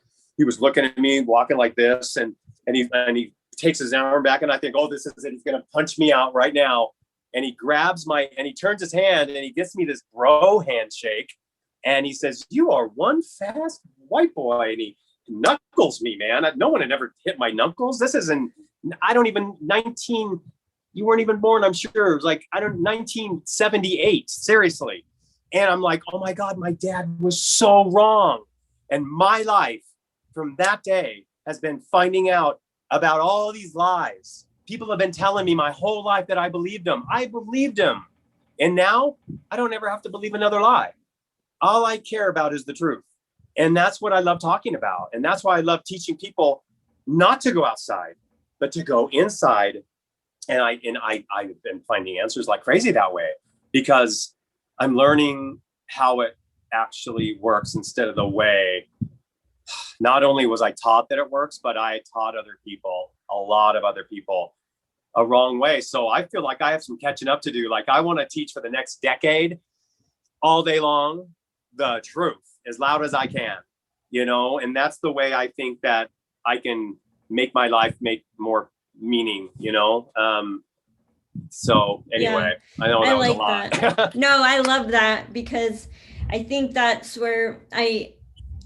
looking at me, walking like this, and he takes his arm back, and I think, oh, this is it. He's going to punch me out right now. And he grabs and he turns his hand, and he gives me this bro handshake. And he says, "You are one fast white boy." And he knuckles me, man. No one had ever hit my knuckles. This isn't, you weren't even born, I'm sure. It was like, 1978, seriously. And I'm like, oh my God, my dad was so wrong. And my life from that day has been finding out about all these lies. People have been telling me my whole life that I believed them. I believed them. And now I don't ever have to believe another lie. All I care about is the truth. And that's what I love talking about. And that's why I love teaching people not to go outside, but to go inside. And I've been finding answers like crazy that way, because I'm learning how it actually works instead of the way. Not only was I taught that it works, but I taught other people, a lot of other people, a wrong way. So I feel like I have some catching up to do. Like, I want to teach for the next decade, all day long, the truth as loud as I can, and that's the way I think that I can make my life make more meaning, so anyway, I know that was a lot. That. No, I love that, because I think that's where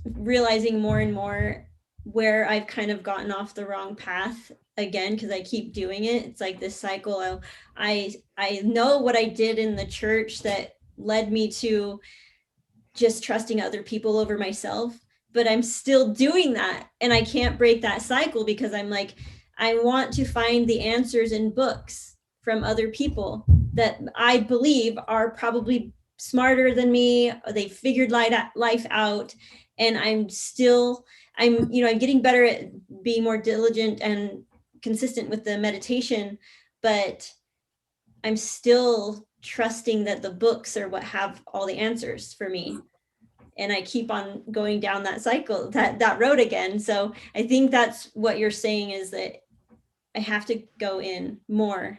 realizing more and more where I've kind of gotten off the wrong path again, because I keep doing it. It's like this cycle. I know what I did in the church that led me to just trusting other people over myself, but I'm still doing that, and I can't break that cycle, because I'm like, I want to find the answers in books from other people that I believe are probably smarter than me. They figured life out, and I'm getting better at being more diligent and consistent with the meditation, but I'm still trusting that the books are what have all the answers for me. And I keep on going down that cycle, that road again. So I think that's what you're saying, is that I have to go in more.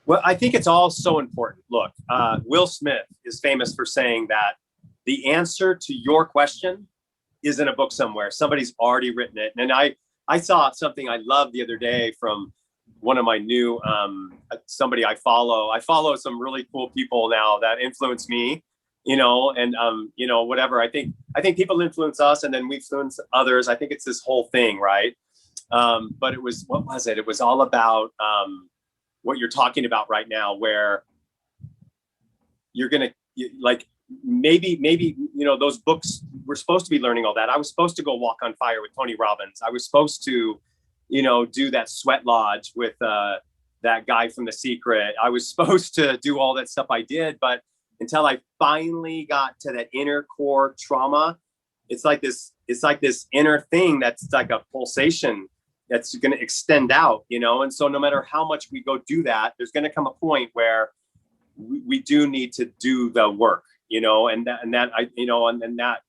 Well, I think it's all so important. Look, Will Smith is famous for saying that the answer to your question is in a book somewhere. Somebody's already written it. And I saw something I loved the other day from one of my new, somebody I follow. I follow some really cool people now that influence me, and whatever. I think people influence us, and then we influence others. I think it's this whole thing, right? But what was it? It was all about what you're talking about right now, where you're going to maybe, those books, we're supposed to be learning all that. I was supposed to go walk on fire with Tony Robbins. I was supposed to, do that sweat lodge with that guy from The Secret. I was supposed to do all that stuff I did, but until I finally got to that inner core trauma, it's like this inner thing that's like a pulsation that's going to extend out, and so no matter how much we go do that, there's going to come a point where we do need to do the work, and that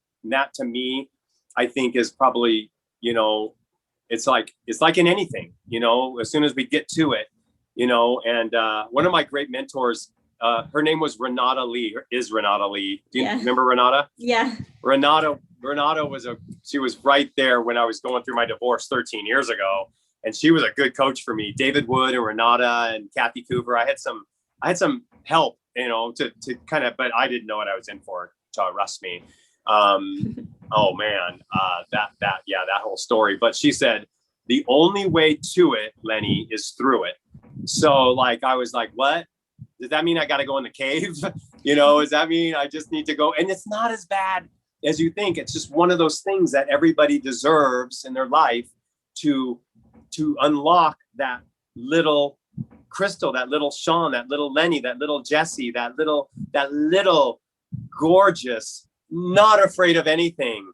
to me, I think is probably, it's like in anything, as soon as we get to it, and one of my great mentors, her name was Renata Lee, is Renata Lee. Do you remember Renata? Yeah. Renata she was right there when I was going through my divorce 13 years ago. And she was a good coach for me. David Wood and Renata and Kathy Cooper. I had some help, to kind of, but I didn't know what I was in for, to arrest me. Oh man, that whole story. But she said, the only way to it, Lenny, is through it. So I was like, what? Does that mean I got to go in the cave? Does that mean I just need to go? And it's not as bad as you think. It's just one of those things that everybody deserves in their life to unlock that little Crystal, that little Sean, that little Lenny, that little Jesse, that little gorgeous, not afraid of anything,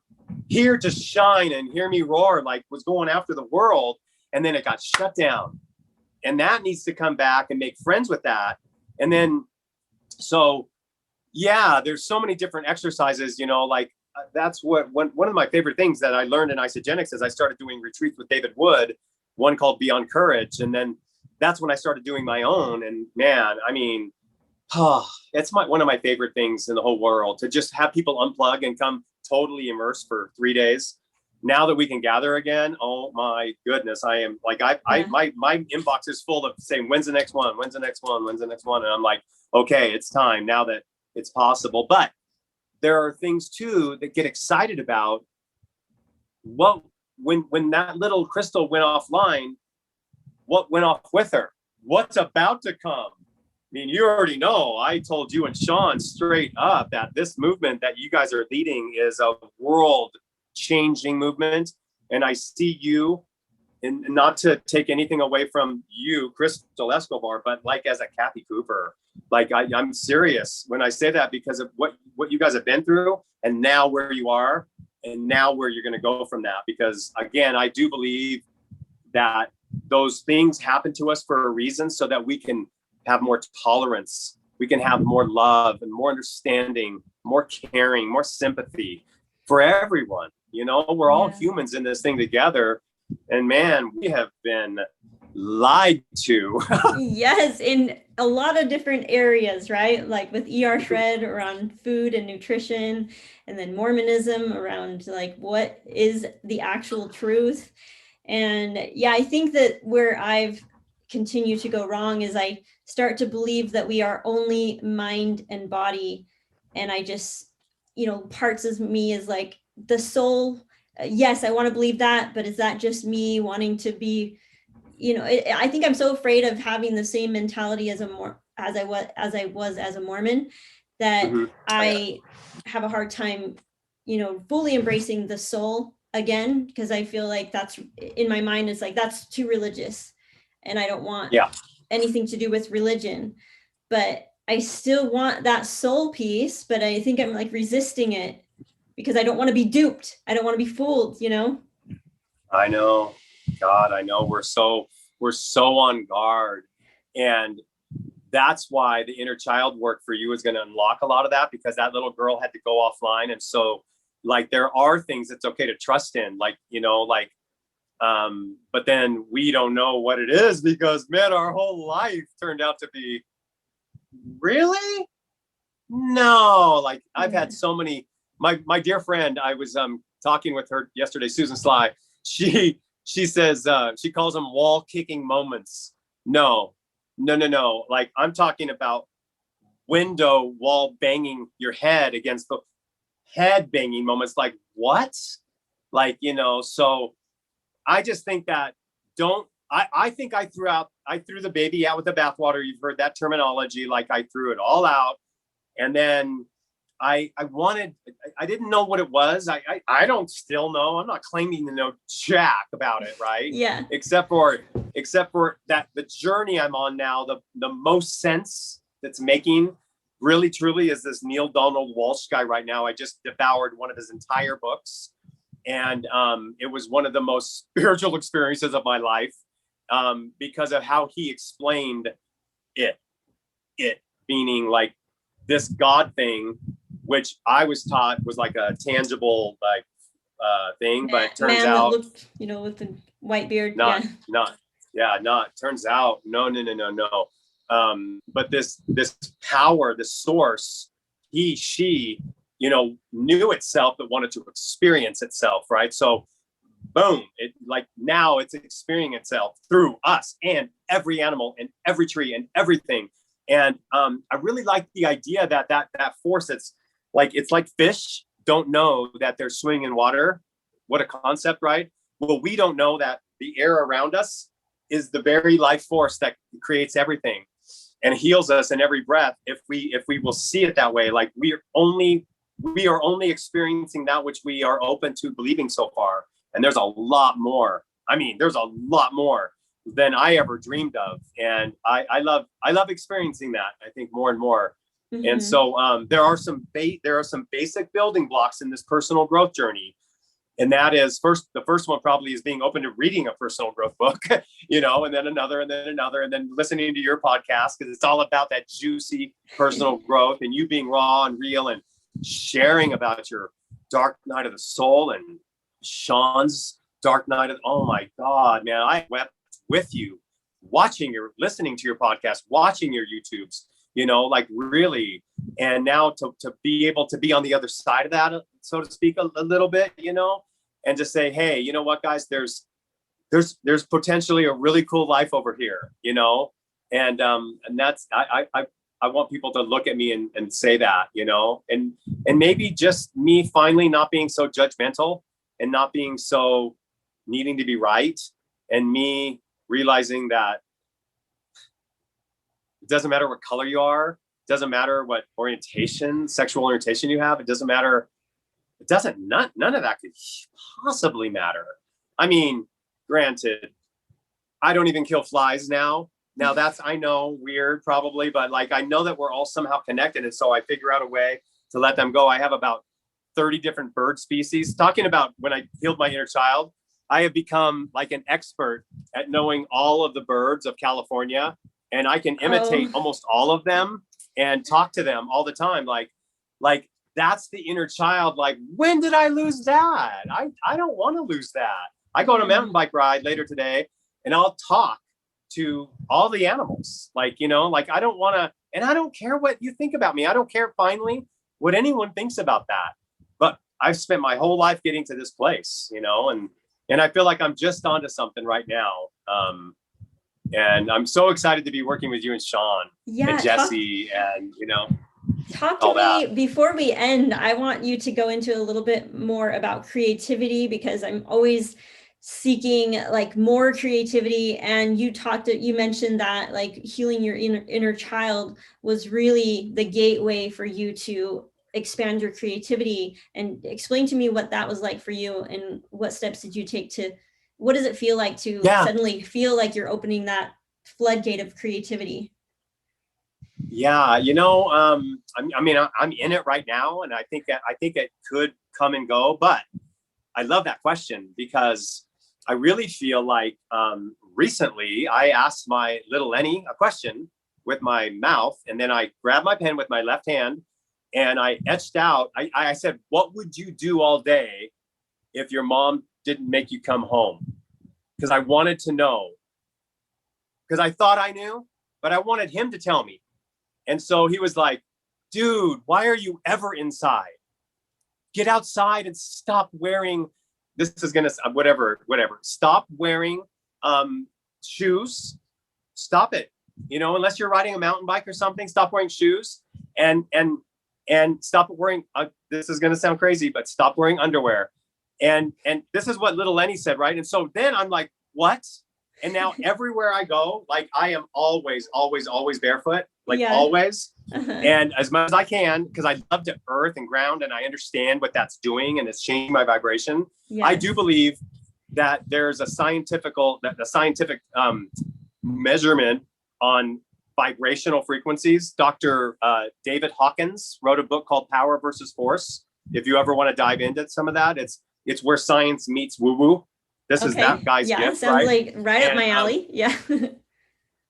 here to shine and hear me roar, was going after the world. And then it got shut down. And that needs to come back and make friends with that. And then, so yeah, there's so many different exercises, that's what one of my favorite things that I learned in Isogenics is I started doing retreats with David Wood, one called Beyond Courage. And then that's when I started doing my own. And man, I mean, it's one of my favorite things in the whole world, to just have people unplug and come totally immersed for 3 days. Now that we can gather again, oh my goodness, I am my inbox is full of saying, when's the next one? When's the next one? When's the next one? And I'm like, okay, it's time now that it's possible. But there are things too that get excited about. Well, when that little Crystal went offline, what went off with her? What's about to come? I mean, you already know, I told you and Sean straight up that this movement that you guys are leading is a world changing movement. And I see you, and not to take anything away from you, Crystal Escobar, but as a Kathy Cooper, I'm serious when I say that, because of what you guys have been through, and now where you are, and now where you're going to go from that. Because again, I do believe that those things happen to us for a reason, so that we can have more tolerance, we can have more love and more understanding, more caring, more sympathy for everyone. We're all humans in this thing together. And man, we have been lied to. Yes, in a lot of different areas, right? Like with ER Shred around food and nutrition, and then Mormonism around what is the actual truth. And yeah, I think that where I've continued to go wrong is I start to believe that we are only mind and body. And I just, parts of me is the soul. Yes, I want to believe that, but is that just me wanting to be, I think I'm so afraid of having the same mentality as I was as a Mormon, that I have a hard time, fully embracing the soul again, because I feel like that's in my mind, it's that's too religious, and I don't want anything to do with religion, but I still want that soul piece, but I think I'm like resisting it because I don't want to be duped. I don't want to be fooled, you know? I know. God, I know we're so on guard. And that's why the inner child work for you is going to unlock a lot of that, because that little girl had to go offline. And so like there are things it's okay to trust in, like, you know, like but then we don't know what it is, because man, our whole life turned out to be really no, like I've had so many, my dear friend, I was talking with her yesterday, Susan Sly. She says she calls them wall kicking moments. No, no. Like I'm talking about window wall banging your head against the head banging moments. Like what? Like, you know, so I just think that I think I threw the baby out with the bathwater. You've heard that terminology. Like I threw it all out. And then I didn't know what it was. I don't still know. I'm not claiming to know jack about it, right? Yeah. Except for that the journey I'm on now, the most sense that's making really truly is this Neil Donald Walsh guy right now. I just devoured one of his entire books. And it was one of the most spiritual experiences of my life, because of how he explained it meaning like this God thing, which I was taught was like a tangible like thing, but it turns out that looked, you know, with the white beard. Turns out no. But this power, this source, she, you know, knew itself but wanted to experience itself, right? So boom, it like now it's experiencing itself through us and every animal and every tree and everything. And I really like the idea that force, it's like fish don't know that they're swimming in water. What a concept, right? Well, we don't know that the air around us is the very life force that creates everything and heals us in every breath. If we will see it that way, like we are only experiencing that which we are open to believing so far. And there's a lot more. I mean, there's a lot more than I ever dreamed of. And I love experiencing that, I think, more and more. Mm-hmm. And so there are some basic building blocks in this personal growth journey. And that is the first one probably is being open to reading a personal growth book, you know, and then another, and then listening to your podcast, because it's all about that juicy personal growth and you being raw and real and sharing about your dark night of the soul and Sean's dark night of, oh my God, man, I wept with you listening to your podcast, watching your YouTubes, you know, like really. And now to be able to be on the other side of that, so to speak, a little bit, you know, and just say, hey, you know what, guys, there's potentially a really cool life over here, you know, and that's, I want people to look at me and say that, you know, and maybe just me finally not being so judgmental and not being so needing to be right, and me realizing that it doesn't matter what color you are, it doesn't matter what sexual orientation you have, it doesn't matter. None of that could possibly matter. I mean, granted, I don't even kill flies now. Now that's, I know, weird probably, but like I know that we're all somehow connected, and so I figure out a way to let them go. I have about 30 different bird species. Talking about when I healed my inner child, I have become like an expert at knowing all of the birds of California, and I can imitate almost all of them and talk to them all the time. Like that's the inner child. Like, when did I lose that? I don't want to lose that. I go on a mountain bike ride later today and I'll talk to all the animals. Like, you know, like I don't want to, and I don't care what you think about me. I don't care finally what anyone thinks about that. But I've spent my whole life getting to this place, you know, and I feel like I'm just onto something right now. And I'm so excited to be working with you and Sean and Jesse and, you know. Talk to me before we end. I want you to go into a little bit more about creativity, because I'm always seeking like more creativity. And you mentioned that like healing your inner child was really the gateway for you to expand your creativity. And explain to me what that was like for you, and what steps did you take what does it feel like to suddenly feel like you're opening that floodgate of creativity? Yeah, I'm in it right now, and I think it could come and go. But I love that question because I really feel like recently I asked my little Lenny a question with my mouth, and then I grabbed my pen with my left hand, and I etched out. I said, "What would you do all day if your mom didn't make you come home?" Because I wanted to know. Because I thought I knew, but I wanted him to tell me. And so he was like, "Dude, why are you ever inside? Get outside and stop wearing," this is going to, whatever. Stop wearing shoes. Stop it. Unless you're riding a mountain bike or something, stop wearing shoes and stop wearing, this is going to sound crazy, but stop wearing underwear. And this is what little Lenny said, right? And so then I'm like, what? And now everywhere I go, like I am always barefoot, like always. Uh-huh. And as much as I can, because I love to earth and ground, and I understand what that's doing, and it's changing my vibration. Yes. I do believe that there's a scientific measurement on vibrational frequencies. Dr. David Hawkins wrote a book called Power versus Force. If you ever want to dive into some of that, it's where science meets woo-woo. This is that guy's gift, sounds right? like up my alley.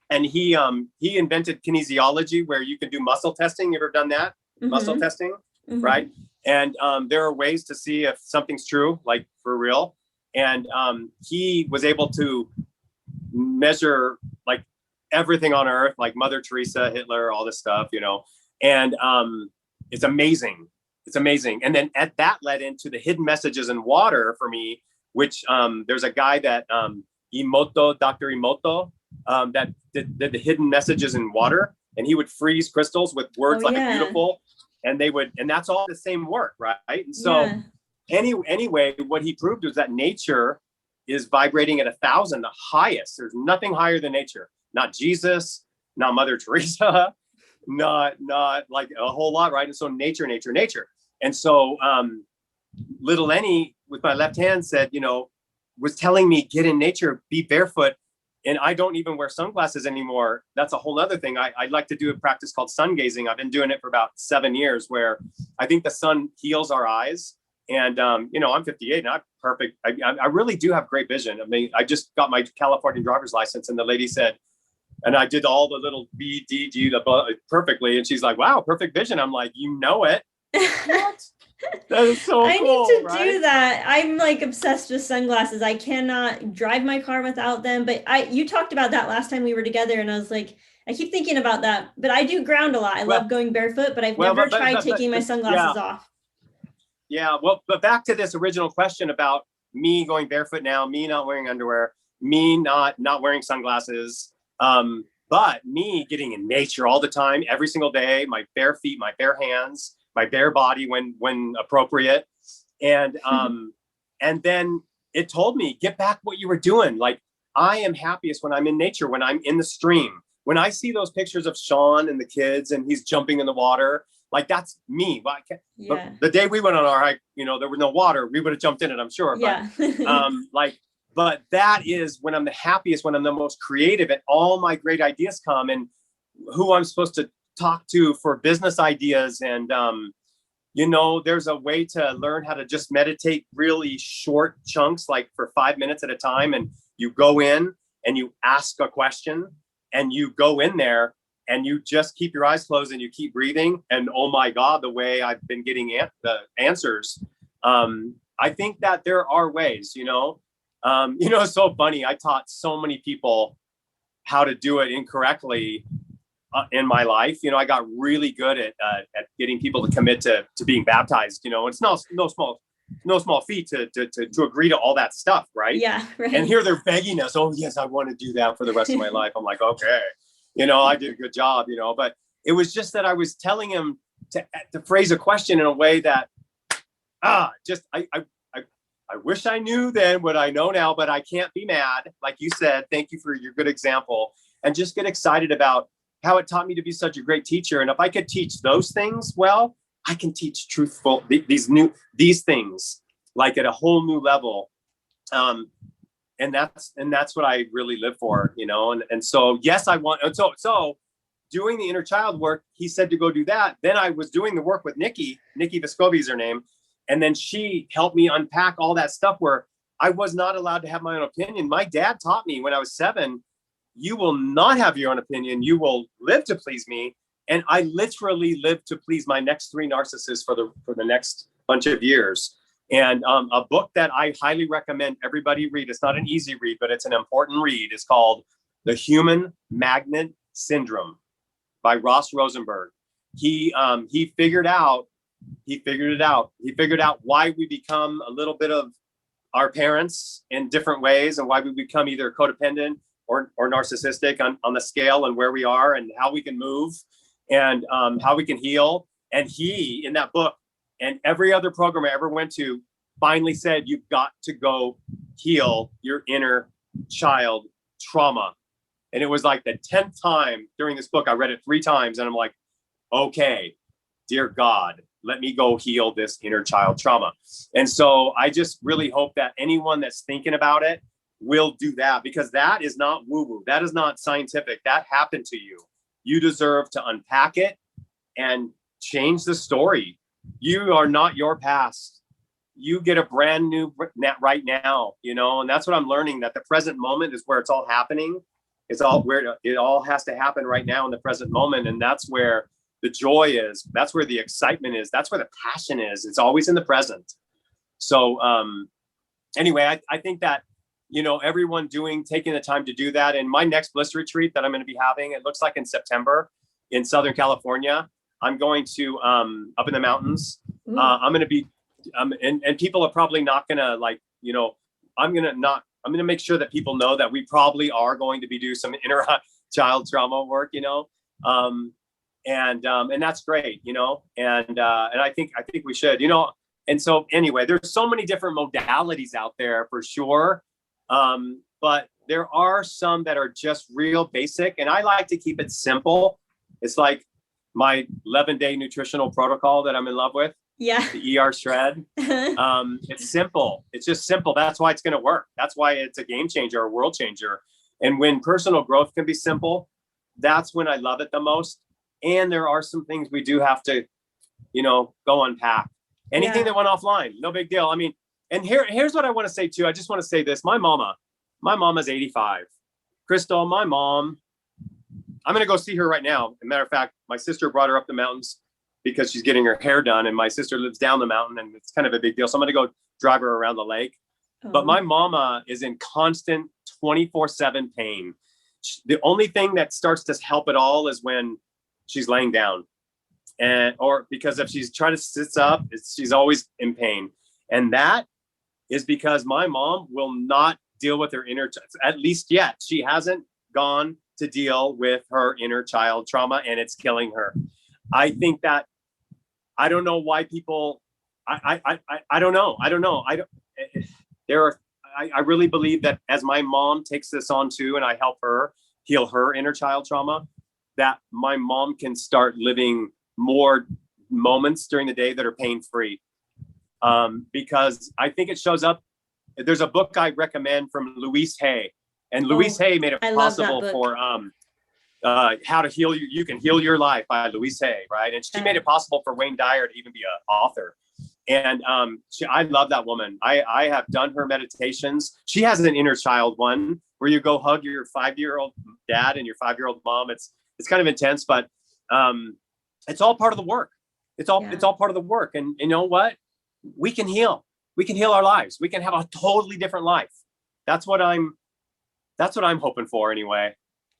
And he invented kinesiology, where you can do muscle testing. You ever done that? Mm-hmm. Muscle testing, right? And there are ways to see if something's true, like for real. And he was able to measure like everything on Earth, like Mother Teresa, Hitler, all this stuff, And it's amazing. It's amazing. And then that led into the hidden messages in water for me, which there's a guy that Dr. Emoto, that did the hidden messages in water, and he would freeze crystals with words beautiful, and that's all the same work, right? And so anyway, what he proved was that nature is vibrating at 1,000, the highest. There's nothing higher than nature. Not Jesus, not Mother Teresa, not like a whole lot, right? And so nature. And so little Lenny with my left hand said, was telling me, get in nature, be barefoot. And I don't even wear sunglasses anymore. That's a whole other thing. I'd like to do a practice called sun gazing. I've been doing it for about 7 years, where I think the sun heals our eyes. And, I'm 58 and I'm perfect. I really do have great vision. I mean, I just got my California driver's license, and the lady said, and I did all the little B, D, G perfectly. And she's like, wow, perfect vision. I'm like, it. What? That is so cool. I need to do that. I'm like obsessed with sunglasses. I cannot drive my car without them. But you talked about that last time we were together, and I was like, I keep thinking about that. But I do ground a lot. I love going barefoot, but I've never tried taking my sunglasses off. Yeah, well, but back to this original question about me going barefoot now, me not wearing underwear, me not wearing sunglasses, but me getting in nature all the time, every single day, my bare feet, my bare hands, my bare body when appropriate. And and then it told me, get back what you were doing. Like, I am happiest when I'm in nature, when I'm in the stream. When I see those pictures of Sean and the kids and he's jumping in the water, like that's me. But the day we went on our hike, there was no water. We would have jumped in it, I'm sure. But but that is when I'm the happiest, when I'm the most creative, and all my great ideas come, and who I'm supposed to talk to for business ideas. And there's a way to learn how to just meditate really short chunks, like for 5 minutes at a time, and you go in and you ask a question, and you go in there and you just keep your eyes closed and you keep breathing, and oh my God, the way I've been getting the answers. I think that there are ways. It's so funny, I taught so many people how to do it incorrectly in my life. I got really good at getting people to commit to being baptized. It's no small feat to agree to all that stuff, right? Yeah, right. And here they're begging us, oh yes, I want to do that for the rest of my life. I'm like, okay, I did a good job, but it was just that I was telling him to phrase a question in a way that I wish I knew then what I know now, but I can't be mad. Like you said, thank you for your good example, and just get excited about how it taught me to be such a great teacher. And if I could teach those things well, I can teach these things like at a whole new level. And that's what I really live for, you know. And so yes, I want, and so doing the inner child work, he said to go do that. Then I was doing the work with Nikki Vescovi is her name. And then she helped me unpack all that stuff where I was not allowed to have my own opinion. My dad taught me when I was 7, you will not have your own opinion. You will live to please me. And I literally lived to please my next 3 narcissists for the next bunch of years. And a book that I highly recommend everybody read, it's not an easy read, but it's an important read, is called The Human Magnet Syndrome by Ross Rosenberg. He figured it out. He figured out why we become a little bit of our parents in different ways, and why we become either codependent or narcissistic on the scale, and where we are and how we can move, and how we can heal. And he, in that book, and every other program I ever went to, finally said, you've got to go heal your inner child trauma. And it was like the 10th time during this book. I read it 3 times, and I'm like, okay, dear God, let me go heal this inner child trauma. And so I just really hope that anyone that's thinking about it will do that, because that is not woo-woo. That is not scientific. That happened to you. You deserve to unpack it and change the story. You are not your past. You get a brand new right now, you know. And that's what I'm learning, that the present moment is where it's all happening. It's all where it all has to happen right now in the present moment. And that's where the joy is. That's where the excitement is. That's where the passion is. It's always in the present. So anyway, I think that, you know, everyone taking the time to do that. And my next bliss retreat that I'm going to be having, it looks like in September in Southern California. I'm going to up in the mountains. I'm going to be, and people are probably not going to, like, you know, I'm going to make sure that people know that we probably are going to be doing some inner child trauma work, you know, and that's great, you know, and I think we should, you know. And so anyway, there's so many different modalities out there for sure. But there are some that are just real basic, and I like to keep it simple. It's like my 11-day nutritional protocol that I'm in love with. Yeah. The ER shred. It's simple. It's just simple. That's why it's going to work. That's why it's a game changer, a world changer. And when personal growth can be simple, that's when I love it the most. And there are some things we do have to, you know, go unpack. Anything that went offline, no big deal. I mean, and here's what I want to say too. I just want to say this. My mama's 85. Crystal, my mom, I'm going to go see her right now. As a matter of fact, my sister brought her up the mountains because she's getting her hair done, and my sister lives down the mountain, and it's kind of a big deal. So I'm going to go drive her around the lake. But my mama is in constant 24/7 pain. The only thing that starts to help it all is when she's laying down, or because if she's trying to sit up, she's always in pain. And that is because my mom will not deal with her inner, at least yet. She hasn't gone to deal with her inner child trauma, and it's killing her. I think that, I don't know why people, I don't know. I really believe that as my mom takes this on too, and I help her heal her inner child trauma, that my mom can start living more moments during the day that are pain-free. Because I think it shows up. There's a book I recommend from Louise Hay, and Louise Hay made it possible for How to Heal You Can Heal Your Life by Louise Hay, right? And she made it possible for Wayne Dyer to even be an author. And I love that woman. I have done her meditations. She has an inner child one where you go hug your 5-year-old dad and your 5-year-old mom. It's kind of intense, but it's all part of the work. It's all part of the work. And you know what? We can heal. We can heal our lives. We can have a totally different life. That's what I'm hoping for anyway,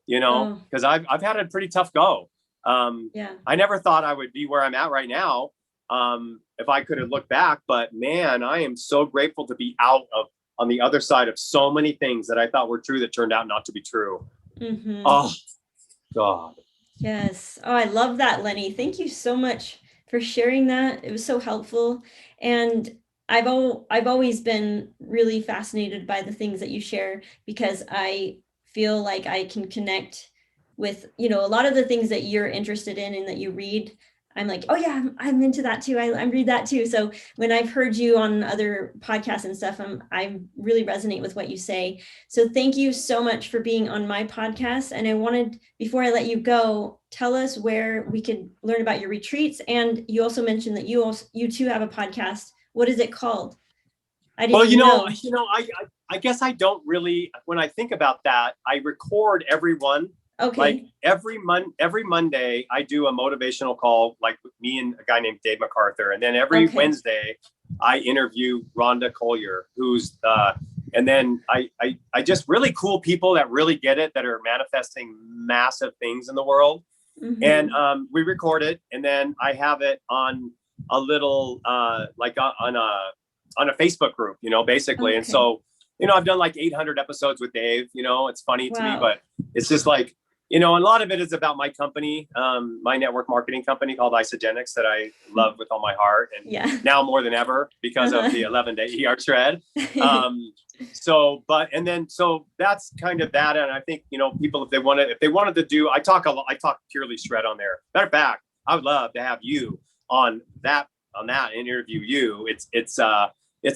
you know, because I've had a pretty tough go. I never thought I would be where I'm at right now. If I could have looked back, but man, I am so grateful to be on the other side of so many things that I thought were true that turned out not to be true. Mm-hmm. Oh God. Yes. Oh, I love that, Lenny. Thank you so much for sharing that. It was so helpful. And I've always been really fascinated by the things that you share, because I feel like I can connect with, you know, a lot of the things that you're interested in and that you read. I'm like, oh yeah, I'm into that too. I read that too. So when I've heard you on other podcasts and stuff, I really resonate with what you say. So thank you so much for being on my podcast. And I wanted, before I let you go, tell us where we could learn about your retreats. And you also mentioned that you too have a podcast. What is it called? I didn't know. I guess I don't really, when I think about that, I record every one. Okay. Like every Monday, I do a motivational call, like with me and a guy named Dave MacArthur. And then every Wednesday, I interview Rhonda Collier, who's, and then I just really cool people that really get it, that are manifesting massive things in the world. Mm-hmm. And we record it, and then I have it on a little, like on a Facebook group, basically. Okay. And so, I've done like 800 episodes with Dave. It's funny to me, but it's just like, and a lot of it is about my company, my network marketing company called Isogenics, that I love with all my heart. And now more than ever, because of the 11-day ER shred. So that's kind of that. And I think, people, if they wanted to do, I talk purely shred on there. Matter of fact, I would love to have you on that and interview you. It's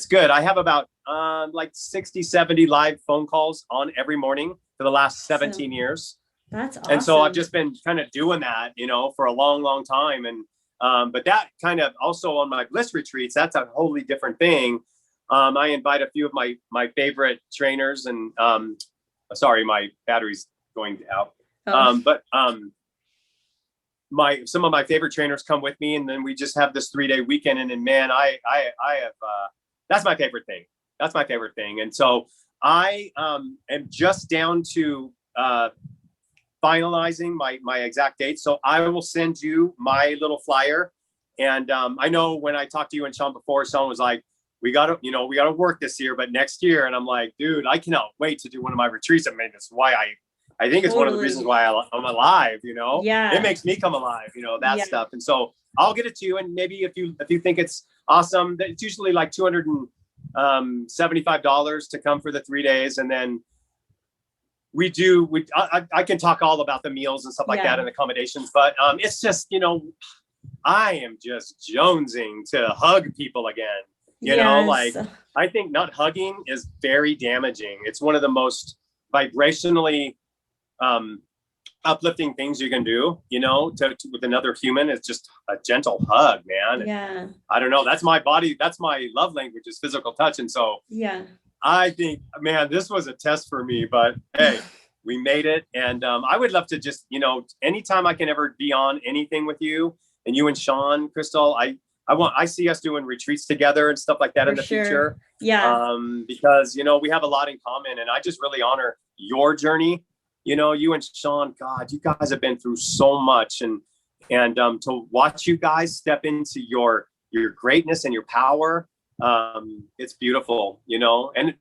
good. I have about like 60, 70 live phone calls on every morning for the last 17 years. That's awesome. And so I've just been kind of doing that, for a long, long time. And, but that kind of also on my bliss retreats, that's a wholly different thing. I invite a few of my favorite trainers, and, sorry, my battery's going out. Some of my favorite trainers come with me, and then we just have this 3-day weekend. And then, man, I have, that's my favorite thing. That's my favorite thing. And so I am just down to, finalizing my exact date. So I will send you my little flyer. And I know when I talked to you and Sean before, Sean was like, we gotta work this year, but next year. And I'm like, dude, I cannot wait to do one of my retreats. I mean, that's why I think it's one of the reasons why I'm alive, it makes me come alive, that stuff. And so I'll get it to you. And maybe if you think it's awesome, it's usually like $275 to come for the 3 days. And then I can talk all about the meals and stuff like that and accommodations, but it's just, I am just jonesing to hug people again, like I think not hugging is very damaging. It's one of the most vibrationally uplifting things you can do, with another human. It's just a gentle hug, man. Yeah. I don't know. That's my body. That's my love language, is physical touch. And so I think, man, this was a test for me, but hey, we made it. And I would love to just, anytime I can ever be on anything with you and you and Sean, Crystal, I see us doing retreats together and stuff like that in the future. Yeah. Because, we have a lot in common, and I just really honor your journey. You and Sean, God, you guys have been through so much, and to watch you guys step into your greatness and your power, it's beautiful, and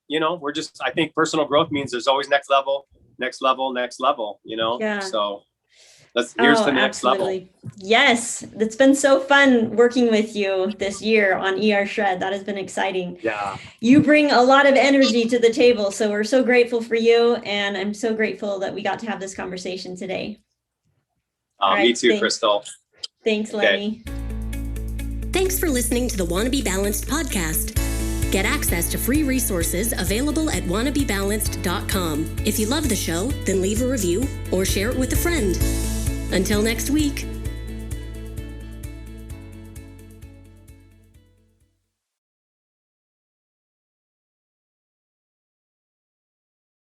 we're just, I think personal growth means there's always next level, so here's the next level. Yes, it's been so fun working with you this year on ER Shred. That has been exciting. Yeah, you bring a lot of energy to the table, so we're so grateful for you, and I'm so grateful that we got to have this conversation today. Me too, Crystal. Thanks, Lenny. Thanks for listening to the Wanna Be Balanced podcast. Get access to free resources available at wannabebalanced.com. If you love the show, then leave a review or share it with a friend. Until next week.